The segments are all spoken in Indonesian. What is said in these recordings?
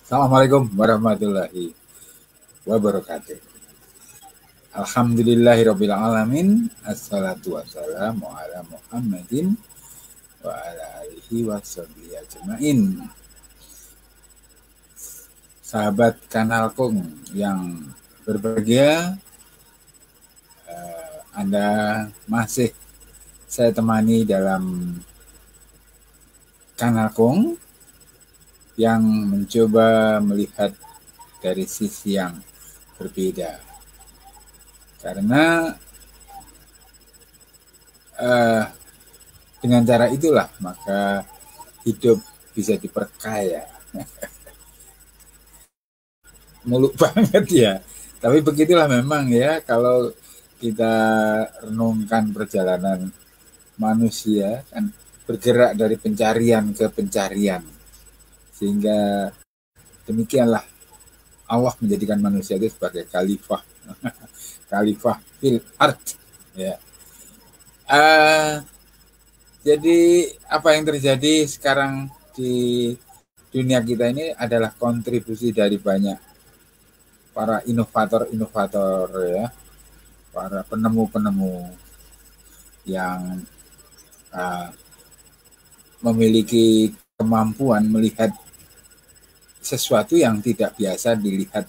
Assalamualaikum warahmatullahi wabarakatuh. Alhamdulillahirabbil alamin. Assalatu wassalamu ala Muhammadin wa ala alihi washabihi ajmain. Sahabat Kanal Kung yang berbahagia, Anda masih saya temani dalam Kanal Kung yang mencoba melihat dari sisi yang berbeda. Karena dengan cara itulah maka hidup bisa diperkaya. Muluk banget ya. Tapi begitulah memang ya, kalau kita renungkan perjalanan manusia kan bergerak dari pencarian ke pencarian. Sehingga demikianlah Allah menjadikan manusia itu sebagai khalifah. Khalifah fil ard ya. Jadi apa yang terjadi sekarang di dunia kita ini adalah kontribusi dari banyak para inovator-inovator ya, para penemu-penemu yang memiliki kemampuan melihat sesuatu yang tidak biasa dilihat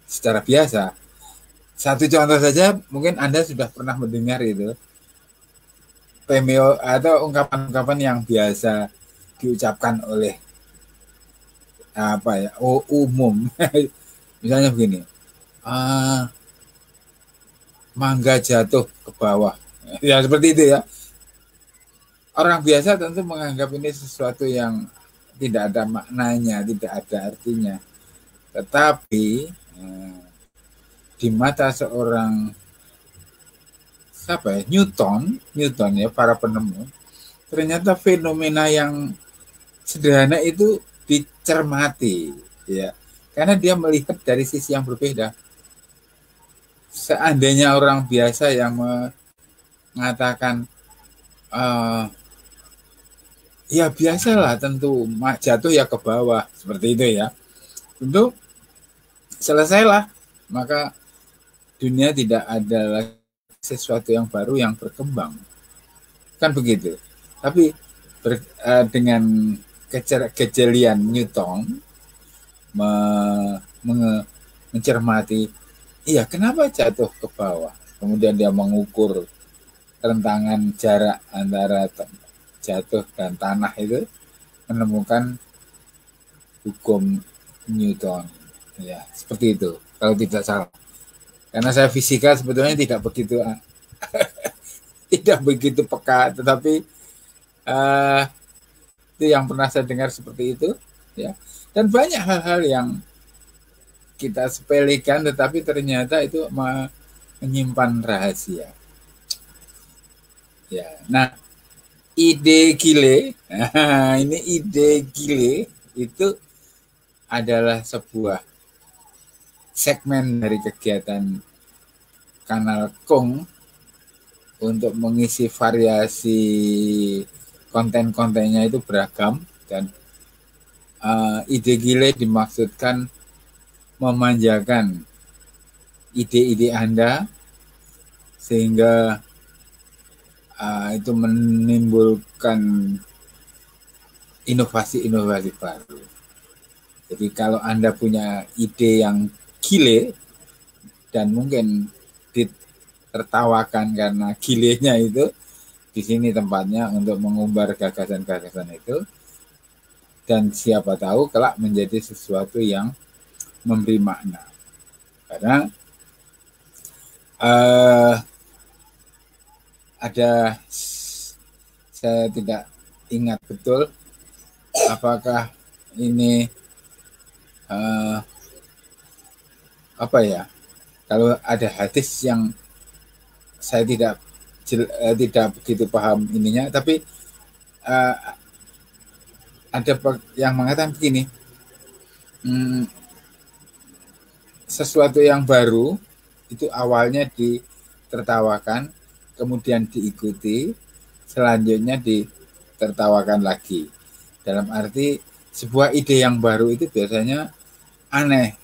secara biasa. Satu contoh saja, mungkin Anda sudah pernah mendengar itu pemeo atau ungkapan-ungkapan yang biasa diucapkan oleh umum. Misalnya begini, mangga jatuh ke bawah, ya seperti itu ya. Orang biasa tentu menganggap ini sesuatu yang tidak ada maknanya, tidak ada artinya. Tetapi di mata seorang Newton ya, para penemu, ternyata fenomena yang sederhana itu dicermati ya, karena dia melihat dari sisi yang berbeda. Seandainya orang biasa yang mengatakan ya biasalah, tentu jatuh ya ke bawah, seperti itu ya, tentu selesailah, maka dunia tidak ada lagi sesuatu yang baru yang berkembang, kan begitu. Tapi dengan kejelian Newton mencermati, iya kenapa jatuh ke bawah, kemudian dia mengukur rentangan jarak antara jatuh dan tanah itu, menemukan hukum Newton ya, seperti itu kalau tidak salah. Karena saya fisika sebetulnya tidak begitu peka, tetapi itu yang pernah saya dengar seperti itu ya. Dan banyak hal-hal yang kita sepelekan tetapi ternyata itu menyimpan rahasia ya. Nah, ide gile, ini ide gile itu adalah sebuah segmen dari kegiatan Kanal Kung untuk mengisi variasi konten-kontennya itu beragam. Dan ide gile dimaksudkan memanjakan ide-ide Anda sehingga itu menimbulkan inovasi-inovasi baru. Jadi kalau Anda punya ide yang gile dan mungkin ditertawakan karena gilenya itu, di sini tempatnya untuk mengumbar gagasan-gagasan itu, dan siapa tahu kelak menjadi sesuatu yang memberi makna. Karena ada, saya tidak ingat betul apakah ini kalau ada hadis yang saya tidak begitu paham ininya, tapi ada yang mengatakan begini, sesuatu yang baru itu awalnya ditertawakan, kemudian diikuti, selanjutnya ditertawakan lagi. Dalam arti sebuah ide yang baru itu biasanya aneh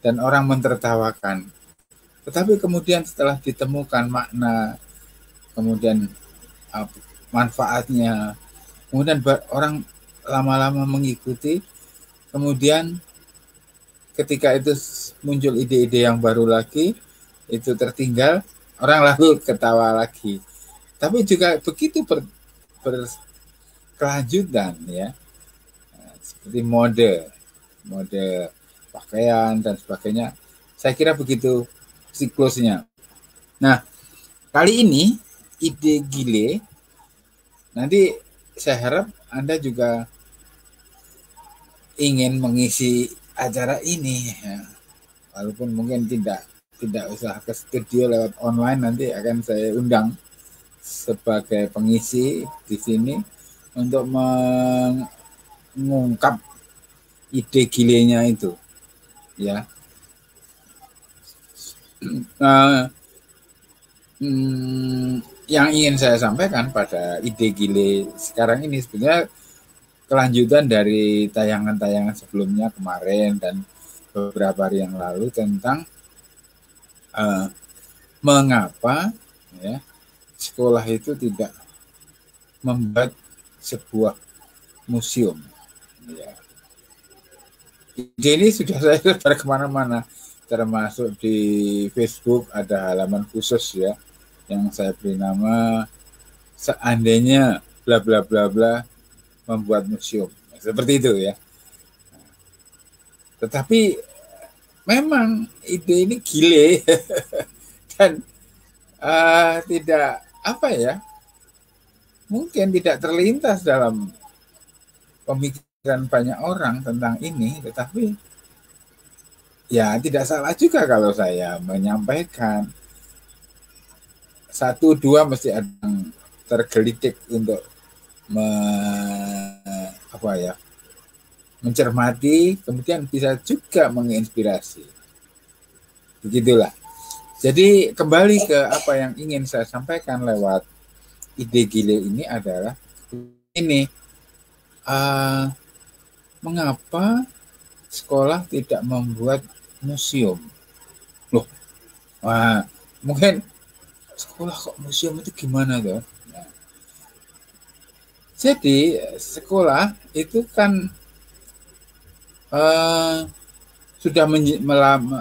dan orang mentertawakan. Tetapi kemudian setelah ditemukan makna, kemudian manfaatnya, kemudian orang lama-lama mengikuti, kemudian ketika itu muncul ide-ide yang baru lagi, itu tertinggal, orang lalu ketawa lagi. Tapi juga begitu berkelanjutan ya, seperti mode pakaian dan sebagainya. Saya kira begitu siklusnya. Nah, kali ini ide gile, nanti saya harap Anda juga ingin mengisi acara ini, ya. Walaupun mungkin tidak usah ke studio, lewat online nanti akan saya undang sebagai pengisi di sini untuk mengungkap ide gilenya itu, ya. Yang ingin saya sampaikan pada ide gile sekarang ini sebenarnya kelanjutan dari tayangan-tayangan sebelumnya kemarin dan beberapa hari yang lalu tentang mengapa ya sekolah itu tidak membuat sebuah museum. Ya. Ide ini sudah saya sebar kemana-mana, termasuk di Facebook ada halaman khusus ya, yang saya beri nama seandainya bla bla bla bla membuat museum, seperti itu ya. Tetapi memang ide ini gile dan tidak apa ya, mungkin tidak terlintas dalam pemikiran banyak orang tentang ini, tetapi ya tidak salah juga kalau saya menyampaikan. Satu dua mesti ada yang tergelitik untuk mencermati, kemudian bisa juga menginspirasi. Begitulah. Jadi kembali ke apa yang ingin saya sampaikan lewat ide gile ini adalah ini, mengapa sekolah tidak membuat museum? Loh, mungkin sekolah kok museum itu gimana tuh? Nah, jadi sekolah itu kan sudah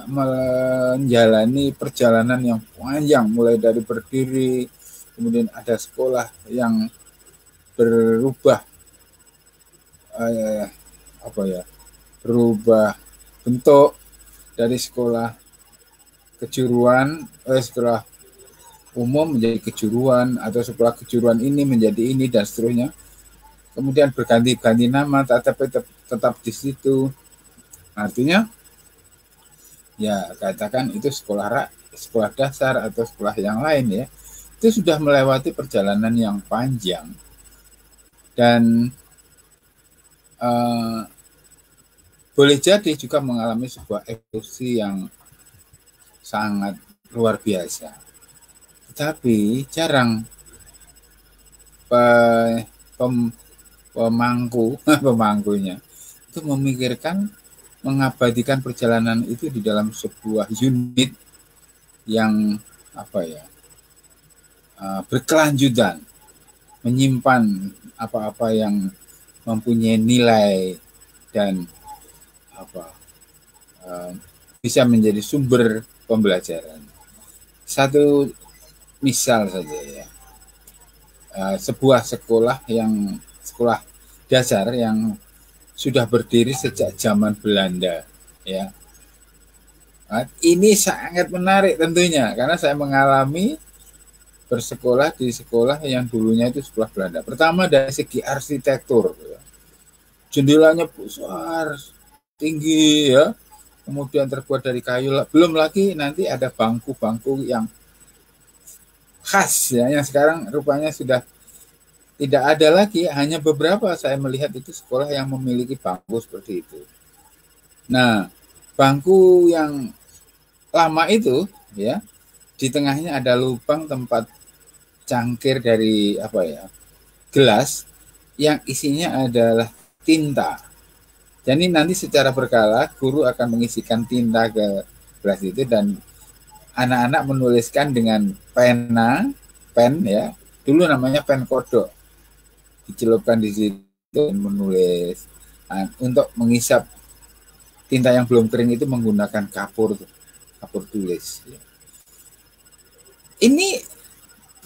menjalani perjalanan yang panjang, mulai dari berdiri, kemudian ada sekolah yang berubah berubah bentuk dari sekolah kejuruan, sekolah umum menjadi kejuruan, atau sekolah kejuruan ini menjadi ini dan seterusnya. Kemudian berganti-ganti nama, tetapi tetap di situ. Artinya ya katakan itu sekolah dasar atau sekolah yang lain ya, itu sudah melewati perjalanan yang panjang dan boleh jadi juga mengalami sebuah evolusi yang sangat luar biasa. Tetapi jarang pemangkunya itu memikirkan mengabadikan perjalanan itu di dalam sebuah unit yang berkelanjutan, menyimpan apa-apa yang mempunyai nilai dan bisa menjadi sumber pembelajaran. Satu misal saja ya, sebuah sekolah dasar yang sudah berdiri sejak zaman Belanda ya. Ini sangat menarik tentunya karena saya mengalami bersekolah di sekolah yang dulunya itu sekolah Belanda. Pertama dari segi arsitektur, jendelanya besar, tinggi ya, kemudian terbuat dari kayu. Belum lagi nanti ada bangku-bangku yang khas ya, yang sekarang rupanya sudah tidak ada lagi, hanya beberapa saya melihat itu sekolah yang memiliki bangku seperti itu. Nah, bangku yang lama itu ya, di tengahnya ada lubang tempat cangkir dari gelas yang isinya adalah tinta. Jadi nanti secara berkala guru akan mengisikan tinta ke gelas itu dan anak-anak menuliskan dengan pen ya. Dulu namanya pen kodok. Dicelupkan di situ dan menulis. Nah, untuk mengisap tinta yang belum kering itu menggunakan kapur tulis. Ini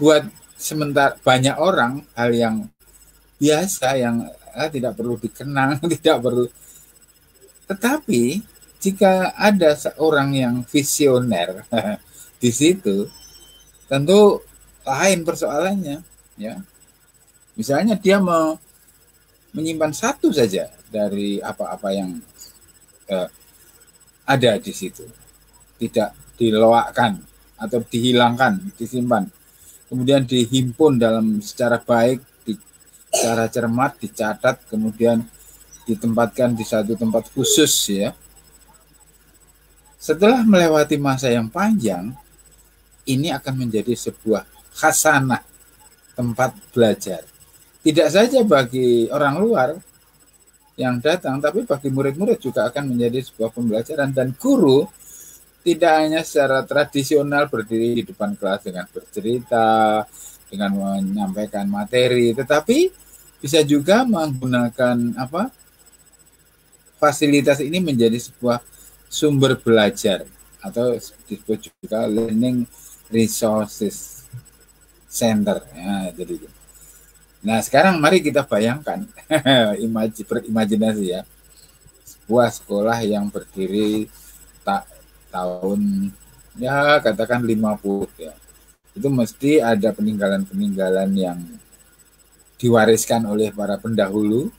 buat sementara banyak orang hal yang biasa yang tidak perlu dikenang, tidak perlu. Tetapi jika ada seorang yang visioner di situ, tentu lain persoalannya, ya. Misalnya dia menyimpan satu saja dari apa-apa yang ada di situ, tidak diloakkan atau dihilangkan, disimpan, kemudian dihimpun dalam secara baik, secara cermat, dicatat, kemudian ditempatkan di satu tempat khusus ya. Setelah melewati masa yang panjang, ini akan menjadi sebuah khasanah tempat belajar. Tidak saja bagi orang luar yang datang, tapi bagi murid-murid juga akan menjadi sebuah pembelajaran. Dan guru tidak hanya secara tradisional berdiri di depan kelas dengan bercerita, dengan menyampaikan materi, tetapi bisa juga menggunakan fasilitas ini menjadi sebuah sumber belajar atau disebut juga learning resources center. Ya, jadi. Nah, sekarang mari kita bayangkan berimajinasi ya. Sebuah sekolah yang berdiri tahun ya katakan 50 ya. Itu mesti ada peninggalan-peninggalan yang diwariskan oleh para pendahulu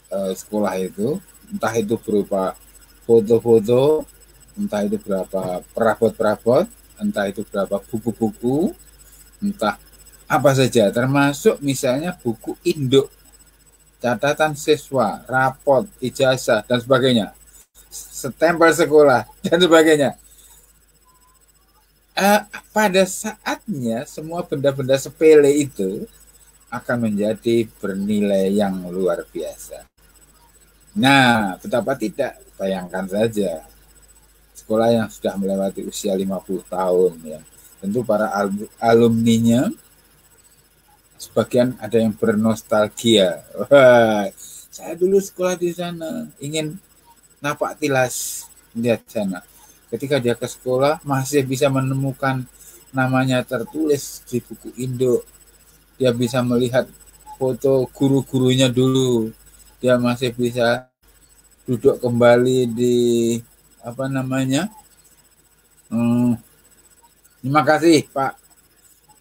sekolah itu, entah itu berupa foto-foto, entah itu berapa perabot-perabot, entah itu berapa buku-buku, entah apa saja, termasuk misalnya buku induk, catatan siswa, rapot, ijazah, dan sebagainya, stempel sekolah, dan sebagainya. Pada saatnya semua benda-benda sepele itu akan menjadi bernilai yang luar biasa. Nah, betapa tidak, bayangkan saja sekolah yang sudah melewati usia 50 tahun ya. Tentu para alumninya sebagian ada yang bernostalgia. Wah, saya dulu sekolah di sana, ingin napak tilas lihat sana. Ketika dia ke sekolah masih bisa menemukan namanya tertulis di buku induk. Dia bisa melihat foto guru-gurunya dulu. Dia masih bisa duduk kembali di terima kasih Pak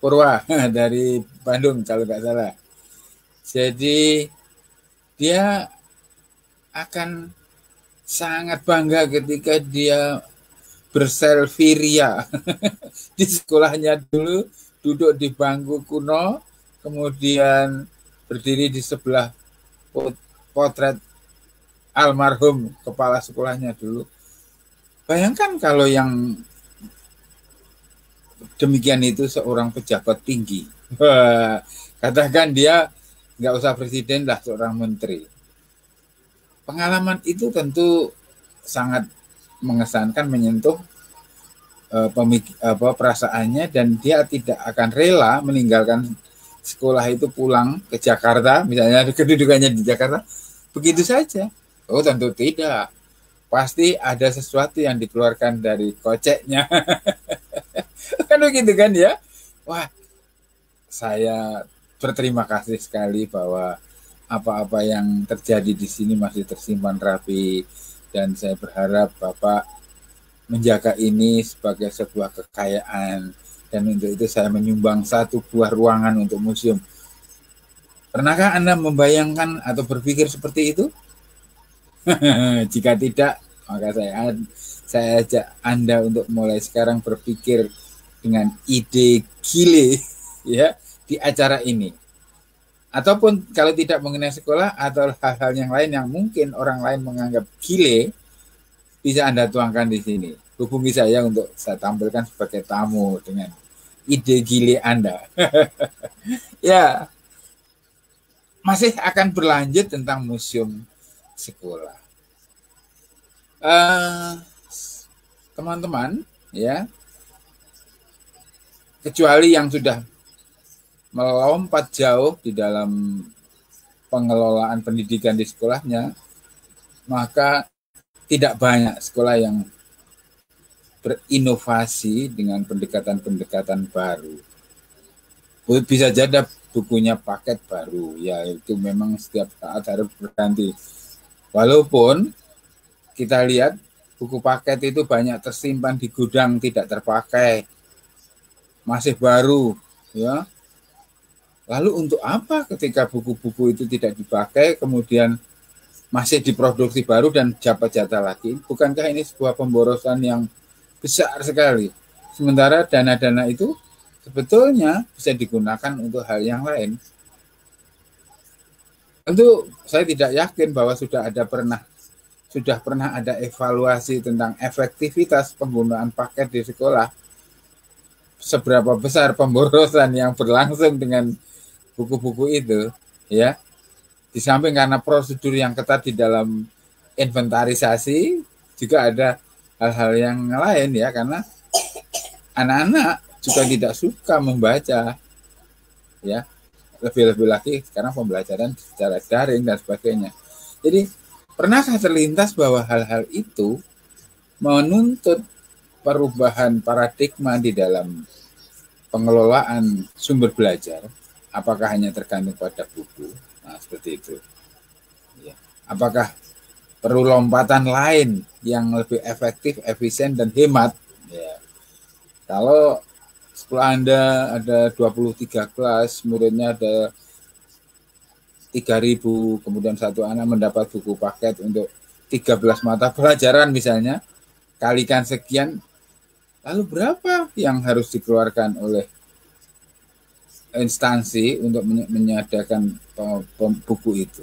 Purwa dari Bandung kalau nggak salah. Jadi dia akan sangat bangga ketika dia berselfie ria di sekolahnya dulu, duduk di bangku kuno, kemudian berdiri di sebelah potret almarhum kepala sekolahnya dulu. Bayangkan kalau yang demikian itu seorang pejabat tinggi. Katakan dia nggak usah presiden lah, seorang menteri. Pengalaman itu tentu sangat mengesankan, menyentuh perasaannya, dan dia tidak akan rela meninggalkan sekolah itu pulang ke Jakarta, misalnya kedudukannya di Jakarta, begitu saja. Oh tentu tidak, pasti ada sesuatu yang dikeluarkan dari koceknya. Kan begitu kan ya. Wah, saya berterima kasih sekali bahwa apa-apa yang terjadi di sini masih tersimpan rapi, dan saya berharap Bapak menjaga ini sebagai sebuah kekayaan, dan untuk itu saya menyumbang satu buah ruangan untuk museum. Pernahkah Anda membayangkan atau berpikir seperti itu? Jika tidak, maka saya ajak Anda untuk mulai sekarang berpikir dengan ide gile ya di acara ini. Ataupun kalau tidak mengenai sekolah atau hal-hal yang lain yang mungkin orang lain menganggap gile, bisa Anda tuangkan di sini. Hubungi saya untuk saya tampilkan sebagai tamu dengan ide gile Anda. Ya. masih akan berlanjut tentang museum sekolah. Teman-teman, ya, kecuali yang sudah melompat jauh di dalam pengelolaan pendidikan di sekolahnya, maka tidak banyak sekolah yang berinovasi dengan pendekatan-pendekatan baru. Bisa jadi bukunya paket baru, ya itu memang setiap saat harus berganti. Walaupun kita lihat buku paket itu banyak tersimpan di gudang tidak terpakai, masih baru, ya. Lalu untuk apa ketika buku-buku itu tidak dipakai, kemudian masih diproduksi baru dan dapat jatah lagi? Bukankah ini sebuah pemborosan yang besar sekali? Sementara dana-dana itu sebetulnya bisa digunakan untuk hal yang lain. Tentu saya tidak yakin bahwa sudah pernah ada evaluasi tentang efektivitas penggunaan paket di sekolah. Seberapa besar pemborosan yang berlangsung dengan buku-buku itu, ya. Di samping karena prosedur yang ketat di dalam inventarisasi, juga ada hal-hal yang lain, ya, karena anak-anak juga tidak suka membaca, ya. Lebih-lebih lagi sekarang pembelajaran secara daring dan sebagainya. Jadi pernahkah terlintas bahwa hal-hal itu menuntut perubahan paradigma di dalam pengelolaan sumber belajar? Apakah hanya tergantung pada buku? Nah, seperti itu. Ya. Apakah perlu lompatan lain yang lebih efektif, efisien, dan hemat? Ya. Kalau sekolah Anda ada 23 kelas, muridnya ada 3.000, kemudian satu anak mendapat buku paket untuk 13 mata pelajaran misalnya, kalikan sekian, lalu berapa yang harus dikeluarkan oleh instansi untuk menyediakan buku itu?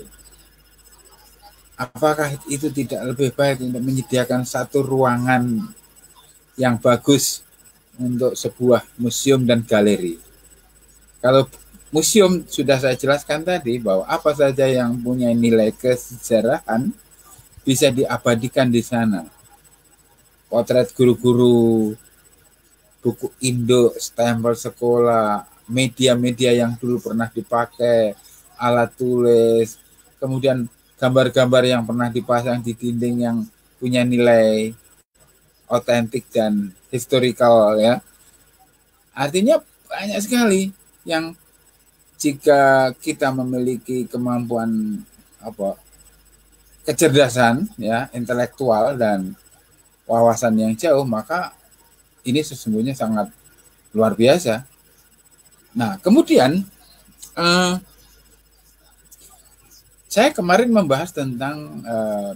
Apakah itu tidak lebih baik untuk menyediakan satu ruangan yang bagus untuk sebuah museum dan galeri? Kalau museum sudah saya jelaskan tadi bahwa apa saja yang punya nilai kesejarahan bisa diabadikan di sana. Potret guru-guru, buku induk, stempel sekolah, media-media yang dulu pernah dipakai, alat tulis, kemudian gambar-gambar yang pernah dipasang di dinding yang punya nilai otentik dan historical, ya. Artinya banyak sekali yang jika kita memiliki kemampuan kecerdasan, ya, intelektual dan wawasan yang jauh, maka ini sesungguhnya sangat luar biasa. Nah, kemudian saya kemarin membahas tentang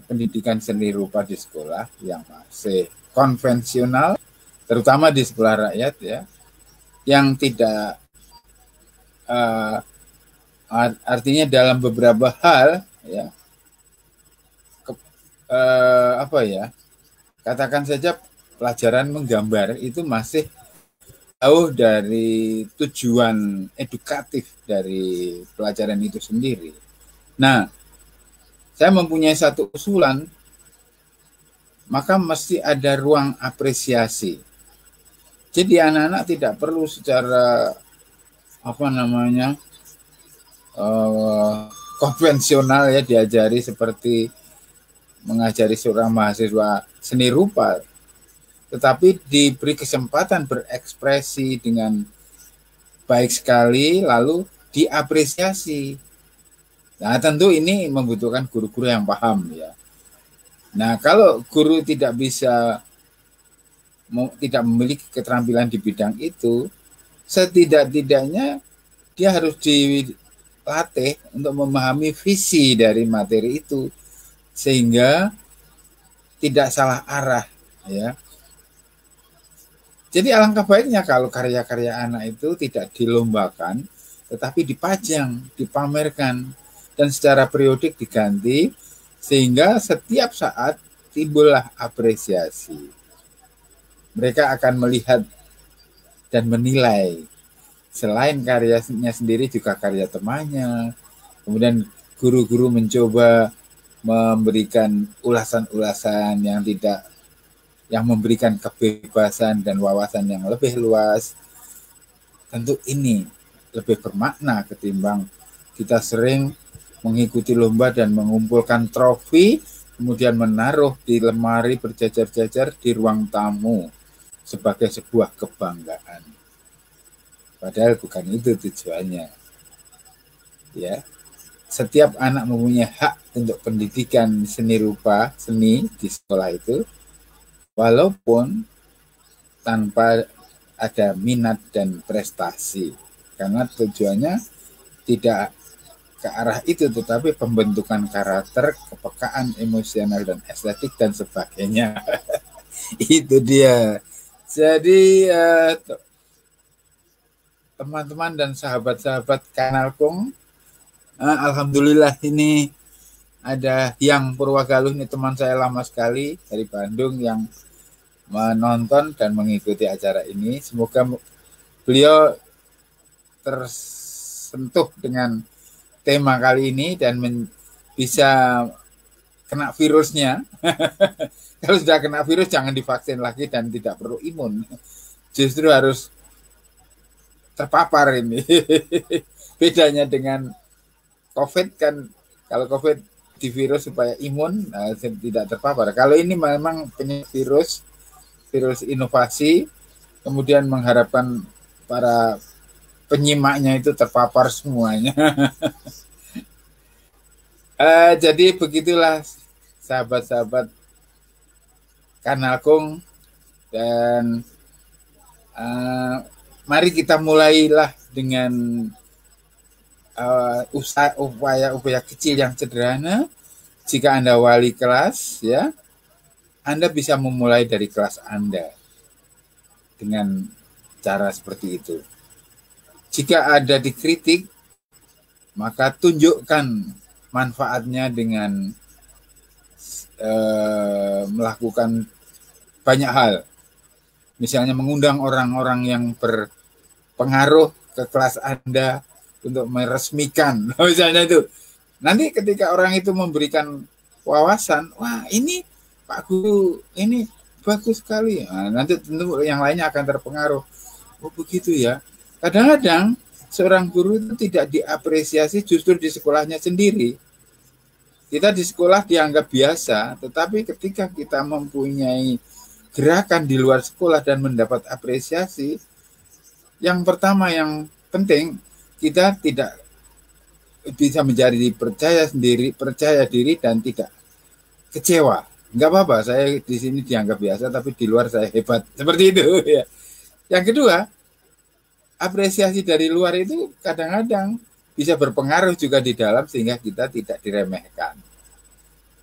pendidikan seni rupa di sekolah yang masih konvensional, terutama di sekolah rakyat, ya, yang tidak artinya dalam beberapa hal, ya, katakan saja pelajaran menggambar itu masih jauh dari tujuan edukatif dari pelajaran itu sendiri. Nah, saya mempunyai satu usulan, maka mesti ada ruang apresiasi. Jadi anak-anak tidak perlu secara konvensional, ya, diajari seperti mengajari seorang mahasiswa seni rupa, tetapi diberi kesempatan berekspresi dengan baik sekali, lalu diapresiasi. Nah, tentu ini membutuhkan guru-guru yang paham, ya. Nah, kalau guru tidak memiliki keterampilan di bidang itu, setidak-tidaknya dia harus dilatih untuk memahami visi dari materi itu, sehingga tidak salah arah, ya. Jadi alangkah baiknya kalau karya-karya anak itu tidak dilombakan, tetapi dipajang, dipamerkan, dan secara periodik diganti, sehingga setiap saat timbullah apresiasi. Mereka akan melihat dan menilai, selain karyanya sendiri juga karya temannya, Kemudian guru-guru mencoba memberikan ulasan-ulasan yang memberikan kebebasan dan wawasan yang lebih luas. Tentu ini lebih bermakna ketimbang kita sering mengikuti lomba dan mengumpulkan trofi, kemudian menaruh di lemari berjajar-jajar di ruang tamu sebagai sebuah kebanggaan. Padahal bukan itu tujuannya. Ya, setiap anak mempunyai hak untuk pendidikan seni rupa, seni di sekolah itu, walaupun tanpa ada minat dan prestasi, karena tujuannya tidak ke arah itu, tetapi pembentukan karakter, kepekaan emosional dan estetik dan sebagainya. Itu dia. Jadi teman-teman dan sahabat-sahabat Kanal Kung, alhamdulillah ini ada yang Purwagaluh, ini teman saya lama sekali dari Bandung yang menonton dan mengikuti acara ini. Semoga beliau tersentuh dengan tema kali ini dan bisa kena virusnya. Kalau sudah kena virus jangan divaksin lagi dan tidak perlu imun. Justru harus terpapar ini. Bedanya dengan COVID kan, kalau COVID di virus supaya imun, tidak terpapar. Kalau ini memang virus inovasi, kemudian mengharapkan para penyimaknya itu terpapar semuanya. Jadi begitulah sahabat-sahabat Kanal Kung, dan mari kita mulailah dengan upaya kecil yang sederhana. Jika Anda wali kelas, ya, Anda bisa memulai dari kelas Anda dengan cara seperti itu. Jika ada dikritik, maka tunjukkan manfaatnya dengan melakukan banyak hal. Misalnya mengundang orang-orang yang berpengaruh ke kelas Anda untuk meresmikan, misalnya itu. Nanti ketika orang itu memberikan wawasan, wah ini Pak Guru, ini bagus sekali. Nah, nanti tentu yang lainnya akan terpengaruh. Oh begitu ya. Kadang-kadang seorang guru itu tidak diapresiasi justru di sekolahnya sendiri. Kita di sekolah dianggap biasa, tetapi ketika kita mempunyai gerakan di luar sekolah dan mendapat apresiasi, yang pertama yang penting, kita tidak bisa menjadi percaya diri dan tidak kecewa. Enggak apa-apa, saya di sini dianggap biasa, tapi di luar saya hebat. Seperti itu. Ya. Yang kedua, apresiasi dari luar itu kadang-kadang bisa berpengaruh juga di dalam sehingga kita tidak diremehkan.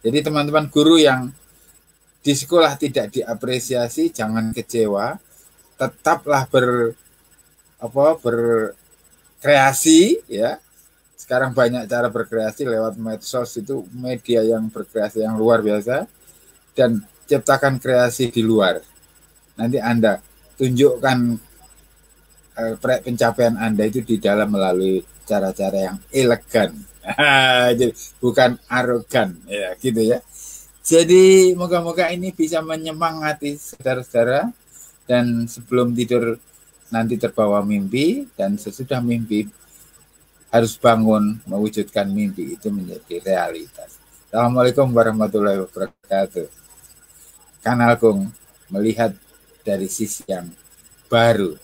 Jadi teman-teman guru yang di sekolah tidak diapresiasi, jangan kecewa, tetaplah berkreasi, ya. Sekarang banyak cara berkreasi lewat medsos, itu media yang berkreasi yang luar biasa. Dan ciptakan kreasi di luar. Nanti Anda tunjukkan pencapaian Anda itu di dalam melalui cara-cara yang elegan. Jadi bukan arogan, ya gitu ya. Jadi moga-moga ini bisa menyemangati saudara-saudara, dan sebelum tidur nanti terbawa mimpi, dan sesudah mimpi harus bangun mewujudkan mimpi itu menjadi realitas. Assalamualaikum warahmatullahi wabarakatuh. Kanal Kung melihat dari sisi yang baru.